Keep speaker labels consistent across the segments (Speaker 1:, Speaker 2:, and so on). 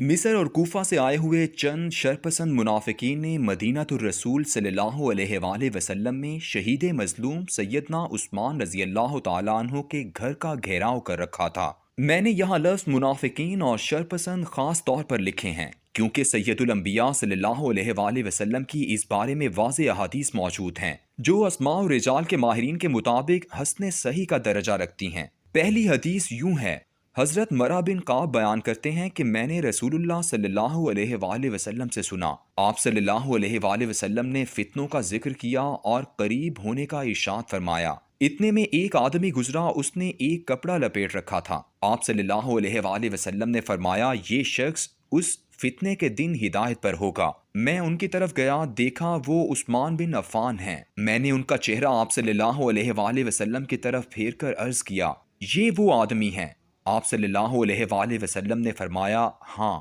Speaker 1: मिस्र और कूफा से आए हुए चंद शरपसंद मुनाफिकीन ने मदीनातुर रसूल सल्लल्लाहु अलैहि वसल्लम में शहीद मजलूम सैयदना उस्मान रजी अल्लाह तआला अन्हु के घर का घेराव कर रखा था। मैंने यहाँ लफ्ज़ मुनाफिकीन और शरपसंद ख़ास तौर पर लिखे हैं क्योंकि सैयदुल अंबिया सल्लल्लाहु अलैहि वसल्लम की इस बारे में वाज़े अहादीस मौजूद हैं जो अस्मा और रिजाल के माहिरीन के मुताबिक हसन सही का दर्जा रखती हैं। पहली हदीस यूं है, हज़रत मरा बिन काब बयान करते हैं कि मैंने रसूलुल्लाह सल्लल्लाहु अलैहि वसल्लम से सुना, आप सल्लल्लाहु अलैहि वसल्लम ने फितनों का जिक्र किया और करीब होने का इरशाद फरमाया। इतने में एक आदमी गुजरा, उसने एक कपड़ा लपेट रखा था। आप सल्लल्लाहु अलैहि वसल्लम ने फरमाया, ये शख्स उस फितने के दिन हिदायत पर होगा। मैं उनकी तरफ गया, देखा वो उस्मान बिन अफ़ान हैं। मैंने उनका चेहरा आप सल्लल्लाहु अलैहि वसल्लम की तरफ फेर कर अर्ज किया, ये वो आदमी हैं। आप सल्लल्लाहु अलैहि वसल्लम ने फरमाया, हाँ।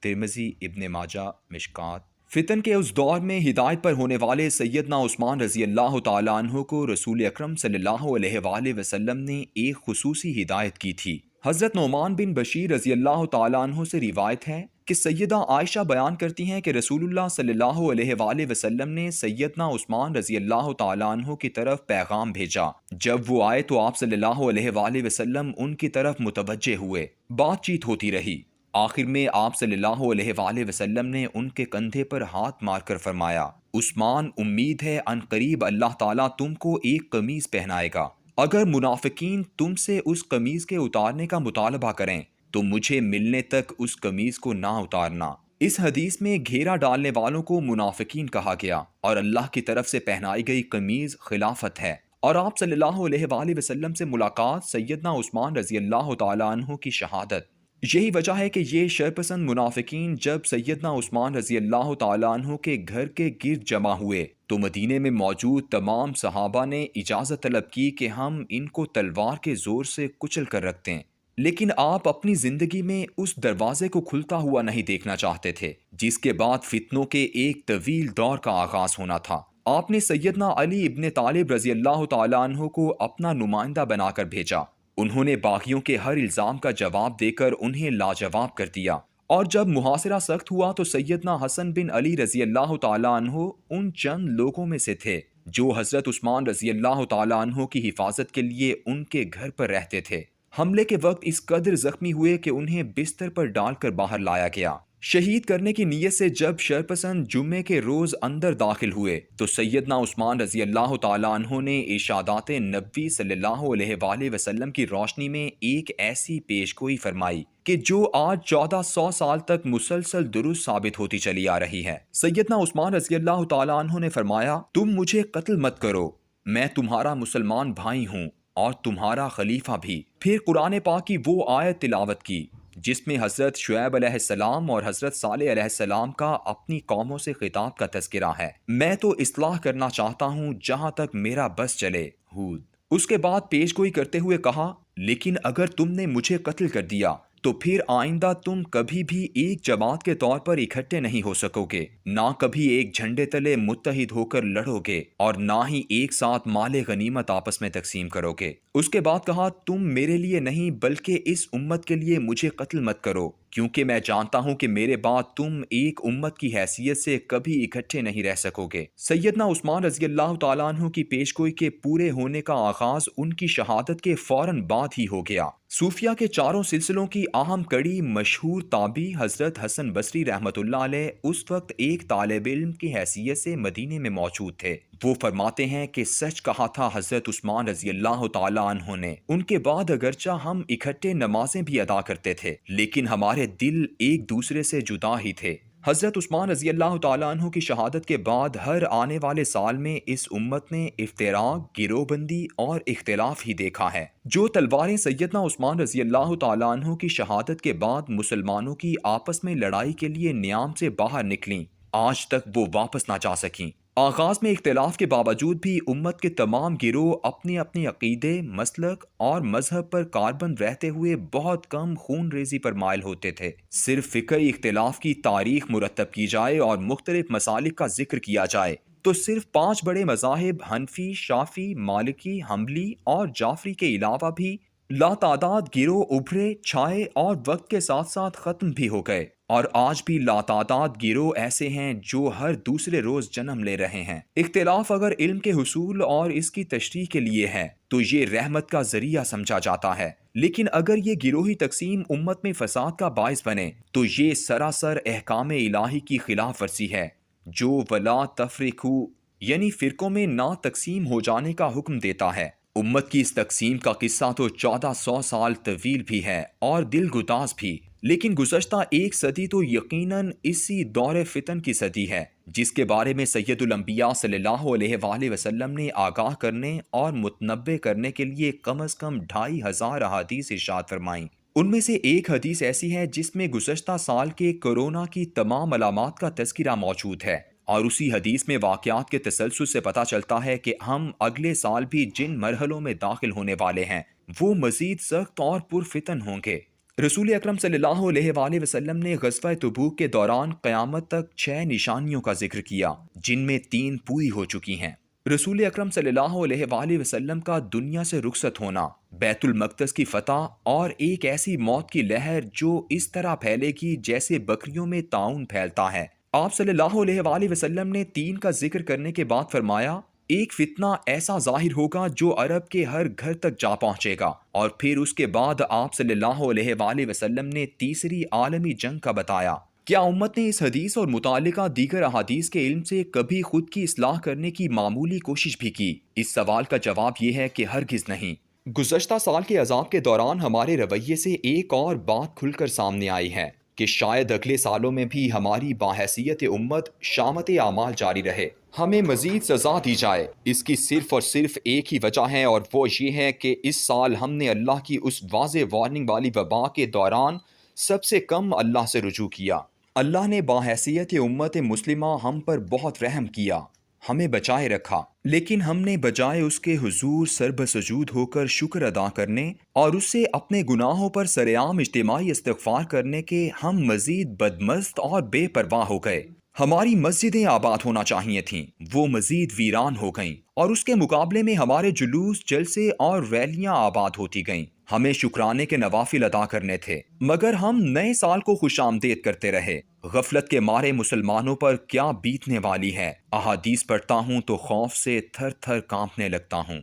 Speaker 1: तिरमिज़ी, इब्न माजा, मिशकात। फितन के उस दौर में हिदायत पर होने वाले सैयदना उस्मान रजी अल्लाह तआला अन्हु को रसूल अकरम सल्लल्लाहु अलैहि वसल्लम ने एक खुसूसी हिदायत की थी। हज़रत नोमान बिन बशीर रजी अल्लाह तआला अन्हु से रिवायत है कि सैयदा आयशा बयान करती हैं कि रसूलुल्लाह सल्लल्लाहु अलैहि वसल्लम ने सैयदना उस्मान रजी अल्लाह तआला अन्हु की तरफ पैगाम भेजा। जब वो आए तो आप सल्लल्लाहु अलैहि वसल्लम उनकी तरफ मुतवज्जे हुए। बातचीत होती रही। आखिर में आप सल्लल्लाहु अलैहि वसल्लम ने उनके कंधे पर हाथ मारकर फरमाया, उस्मान, उम्मीद है अनकरीब अल्लाह ताला तुमको एक कमीज पहनाएगा। अगर मुनाफिकीन तुमसे उस कमीज के उतारने का मुतालबा करें तो मुझे मिलने तक उस कमीज को ना उतारना। इस हदीस में घेरा डालने वालों को मुनाफिकीन कहा गया और अल्लाह की तरफ से पहनाई गई कमीज खिलाफत है। और आप सल्लल्लाहु अलैहि वसल्लम से मुलाकात, सैयदना उस्मान रजी अल्लाह तआला अन्हु की शहादत। यही वजह है कि ये शरपसंद मुनाफिकीन जब सैयदना उस्मान रजी अल्लाह तआला अन्हु के घर के गिर्द जमा हुए तो मदीने में मौजूद तमाम सहाबा ने इजाज़त तलब की कि हम इनको तलवार के ज़ोर से कुचल कर रखते हैं। लेकिन आप अपनी ज़िंदगी में उस दरवाजे को खुलता हुआ नहीं देखना चाहते थे जिसके बाद फितनों के एक तवील दौर का आगाज़ होना था। आपने सैयदना अली इब्ने तालिब रजी अल्लाह तआला अन्हु को अपना नुमाइंदा बनाकर भेजा। उन्होंने बागियों के हर इल्ज़ाम का जवाब देकर उन्हें लाजवाब कर दिया। और जब मुहासिरा सख्त हुआ तो सैयदना हसन बिन अली रजी अल्लाह तआला अन्हु उन चंद लोगों में से थे जो हज़रत उस्मान रजी अल्लाह तआला अन्हु की हिफाजत के लिए उनके घर पर रहते थे। हमले के वक्त इस कदर जख्मी हुए कि उन्हें बिस्तर पर डालकर बाहर लाया गया। शहीद करने की नीयत से जब शरपसंद जुम्मे के रोज अंदर दाखिल हुए तो सैयदना उस्मान रजी अल्लाह तआला अन्हु ने इरशादात नबी सल्लल्लाहु अलैहि वसल्लम की रोशनी में एक ऐसी पेशगोई फरमाई कि जो आज 1400 साल तक मुसलसल दुरुस्त साबित होती चली आ रही है। सैयदना उस्मान रजी अल्लाह तआला अन्हु ने फरमाया, तुम मुझे कत्ल मत करो, मैं तुम्हारा मुसलमान भाई हूँ और तुम्हारा खलीफा भी। फिर कुरान पाक की वो आयत तिलावत की जिसमें हज़रत शुएब अलैहिस्सलाम और हज़रत सालेह अलैहिस्सलाम का अपनी कौमों से खिताब का तज़किरा है। मैं तो इस्लाह करना चाहता हूँ जहाँ तक मेरा बस चले। हूद। उसके बाद पेशगोई करते हुए कहा, लेकिन अगर तुमने मुझे कत्ल कर दिया तो फिर आइंदा तुम कभी भी एक जमात के तौर पर इकट्ठे नहीं हो सकोगे, ना कभी एक झंडे तले मुत्तहिद होकर लड़ोगे और ना ही एक साथ माले गनीमत आपस में तकसीम करोगे। उसके बाद कहा, तुम मेरे लिए नहीं बल्कि इस उम्मत के लिए मुझे कत्ल मत करो, क्योंकि मैं जानता हूं कि मेरे बाद तुम एक उम्मत की हैसियत से कभी इकट्ठे नहीं रह सकोगे। सैयदना उस्मान रजी अल्लाह तआला अन्हु की पेशगोई के पूरे होने का आगाज उनकी शहादत के फौरन बाद ही हो गया। सूफिया के चारों सिलसिलों की अहम कड़ी मशहूर ताबी हजरत हसन बसरी रहमतुल्लाह अलैह उस वक्त एक तालिब इल्म की हैसियत से मदीने में मौजूद थे। वो फरमाते हैं कि सच कहा था हजरत उस्मान रजी अल्लाह तआला अन्हु ने। उनके बाद अगरचा हम इकट्ठे नमाजें भी अदा करते थे लेकिन हमारे दिल एक दूसरे से जुदा ही थे। हजरत उस्मान रजी अल्लाह तआला अन्हु की शहादत के बाद हर आने वाले साल में इस उम्मत ने इफ्तिराक, गिरोहबंदी और इख्तिलाफ ही देखा है। जो तलवारें सैयदना उस्मान रजी अल्लाह तआला अन्हु की शहादत के बाद मुसलमानों की आपस में लड़ाई के लिए न्याम से बाहर निकलीं, आज तक वो वापस ना जा सकीं। आगाज में इख्तिलाफ के बावजूद भी उम्मत के तमाम गिरोह अपने अपने अकीदे, मसलक और मजहब पर कारबंद रहते हुए बहुत कम खून रेजी पर मायल होते थे। सिर्फ फिक्र इख्तिलाफ की तारीख मुरतब की जाए और मुख्तलिफ मसालिक का जिक्र किया जाए तो सिर्फ 5 बड़े मज़ाहिब हनफी, शाफी, मालिकी, हम्बली और जाफरी के अलावा भी لاتعداد گروہ ابھرے، چھائے اور وقت کے ساتھ ساتھ ختم بھی ہو گئے، اور آج بھی لاتعداد گروہ ایسے ہیں جو ہر دوسرے روز جنم لے رہے ہیں۔ اختلاف اگر علم کے حصول اور اس کی تشریح کے لیے ہے تو یہ رحمت کا ذریعہ سمجھا جاتا ہے، لیکن اگر یہ گروہی تقسیم امت میں فساد کا باعث بنے تو یہ سراسر احکام الہی کی خلاف ورزی ہے، جو ولا تفرقو یعنی فرقوں میں نہ تقسیم ہو جانے کا حکم دیتا ہے۔ امت کی اس تقسیم کا قصہ تو 1400 سال طویل بھی ہے اور دل گداز بھی، لیکن گزشتہ ایک صدی تو یقیناً اسی دور فتن کی صدی ہے، جس کے بارے میں سید الانبیاء صلی اللہ علیہ وآلہ وسلم نے آگاہ کرنے اور متنبع کرنے کے لیے کم از کم 2500 احادیث ارشاد فرمائیں۔ ان میں سے ایک حدیث ایسی ہے جس میں گزشتہ سال کے کورونا کی تمام علامات کا تذکرہ موجود ہے، اور اسی حدیث میں واقعات کے تسلسل سے پتہ چلتا ہے کہ ہم اگلے سال بھی جن مرحلوں میں داخل ہونے والے ہیں وہ مزید سخت اور پرفتن ہوں گے۔ رسول اکرم صلی اللہ علیہ وآلہ وسلم نے غزوہ تبوک کے دوران قیامت تک 6 نشانیوں کا ذکر کیا، جن میں 3 پوری ہو چکی ہیں۔ رسول اکرم صلی اللہ علیہ وآلہ وسلم کا دنیا سے رخصت ہونا، بیت المقدس کی فتح، اور ایک ایسی موت کی لہر جو اس طرح پھیلے گی جیسے بکریوں میں طاعون پھیلتا ہے۔ آپ صلی اللہ علیہ وآلہ وسلم نے 3 کا ذکر کرنے کے بعد فرمایا، ایک فتنہ ایسا ظاہر ہوگا جو عرب کے ہر گھر تک جا پہنچے گا، اور پھر اس کے بعد آپ صلی اللہ علیہ وآلہ وسلم نے تیسری عالمی جنگ کا بتایا۔ کیا امت نے اس حدیث اور متعلقہ دیگر احادیث کے علم سے کبھی خود کی اصلاح کرنے کی معمولی کوشش بھی کی؟ اس سوال کا جواب یہ ہے کہ ہرگز نہیں۔ گزشتہ سال کے عذاب کے دوران ہمارے رویے سے ایک اور بات کھل کر سامنے آئی ہے کہ شاید اگلے سالوں میں بھی ہماری باحیثیت امت شامت اعمال جاری رہے، ہمیں مزید سزا دی جائے۔ اس کی صرف اور صرف ایک ہی وجہ ہے، اور وہ یہ ہے کہ اس سال ہم نے اللہ کی اس واضح وارننگ والی وبا کے دوران سب سے کم اللہ سے رجوع کیا۔ اللہ نے باحیثیت امت مسلمہ ہم پر بہت رحم کیا، ہمیں بچائے رکھا، لیکن ہم نے بجائے اس کے حضور سرب سجود ہو کر شکر ادا کرنے اور اس سے اپنے گناہوں پر سرعام اجتماعی استغفار کرنے کے ہم مزید بدمست اور بے پرواہ ہو گئے۔ ہماری مسجدیں آباد ہونا چاہیے تھیں، وہ مزید ویران ہو گئیں، اور اس کے مقابلے میں ہمارے جلوس، جلسے اور ریلیاں آباد ہوتی گئیں۔ ہمیں شکرانے کے نوافل ادا کرنے تھے، مگر ہم نئے سال کو خوش آمدید کرتے رہے۔ غفلت کے مارے مسلمانوں پر کیا بیتنے والی ہے! احادیث پڑھتا ہوں تو خوف سے تھر تھر کانپنے لگتا ہوں۔